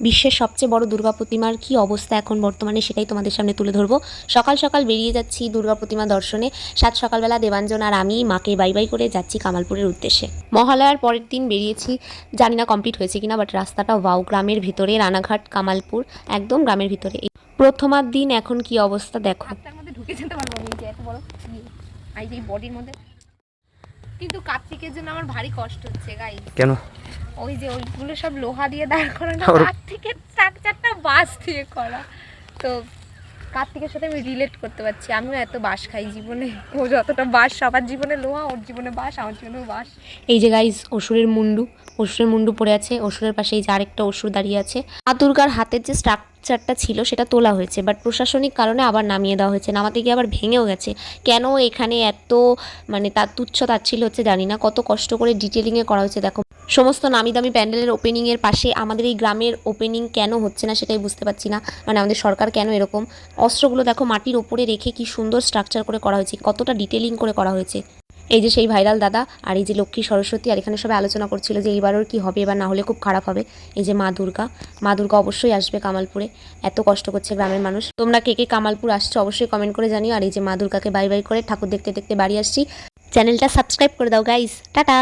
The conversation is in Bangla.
বিশ্বের সবচেয়ে বড় দুর্গা প্রতিমার কী অবস্থা এখন বর্তমানে সেটাই তোমাদের সামনে তুলে ধরবো। সকাল সকাল বেরিয়ে যাচ্ছি দুর্গা প্রতিমা দর্শনে। সাত সকালবেলা দেবাঞ্জন আর আমি মাকে বাই বাই করে যাচ্ছি কামালপুরের উদ্দেশ্যে। মহালয়ার পরের দিন বেরিয়েছি, জানি না কমপ্লিট হয়েছে কিনা, বাট রাস্তাটা ওয়াও, গ্রামের ভিতরে, রানাঘাট কামালপুর, একদম গ্রামের ভিতরে। প্রথমার দিন এখন কি অবস্থা দেখো। রাস্তার মধ্যে ঢুকে যেতে পারবো আমি, যে এত বড় এই যে বডির মধ্যে। কিন্তু কার্তিকের জন্য আমার ভারী কষ্ট হচ্ছে গাইস। কেন? ওই যে ওইগুলো সব লোহা দিয়ে দাঁড় করানো, কার্তিকের স্ট্রাকচারটা বাঁশ দিয়ে করা। তো কার্তিকের সাথে আমি রিলেট করতে পারছি, আমিও এত বাঁশ খাই জীবনে। ও যতটা বাঁশ, সবার জীবনে লোহা, ওর জীবনে বাঁশ, আমার জীবনেও বাঁশ। এই যে গাইজ অসুরের মুন্ডু পড়ে আছে। অসুরের পাশে এই যে আরেকটা অসুর দাঁড়িয়ে আছে। মা দুর্গার হাতের যে স্ট্রাকচারটা ছিল সেটা তোলা হয়েছে, বাট প্রশাসনিক কারণে আবার নামিয়ে দেওয়া হয়েছে। নামাতে গিয়ে আবার ভেঙেও গেছে। কেন এখানে এত তার তুচ্ছ তাচ্ছিল্য হচ্ছে জানি না। কত কষ্ট করে ডিটেলিংয়ে করা হয়েছে দেখো। সমস্ত নামি দামি প্যান্ডেলের ওপেনিংয়ের পাশে আমাদের এই গ্রামের ওপেনিং কেন হচ্ছে না সেটাই বুঝতে পারছি না। আমাদের সরকার কেন এরকম। অস্ত্রগুলো দেখো মাটির ওপরে রেখে কি সুন্দর স্ট্রাকচার করে করা হয়েছে, কতটা ডিটেলিং করে করা হয়েছে। এই যে সেই ভাইরাল দাদা, আর এই যে লক্ষ্মী সরস্বতী, আর এখানে সবাই আলোচনা করছিল যে এইবারও কি হবে, এবার না হলে খুব খারাপ হবে। এই যে মা দুর্গা অবশ্যই আসবে কামালপুরে। এত কষ্ট করছে গ্রামের মানুষ। তোমরা কে কে কামালপুর আসছো অবশ্যই কমেন্ট করে জানিও। আর এই যে মা দুর্গাকে বাই বাই করে ঠাকুর দেখতে দেখতে বাড়ি আসছি। চ্যানেলটা সাবস্ক্রাইব করে দাও গাইস। টাটা।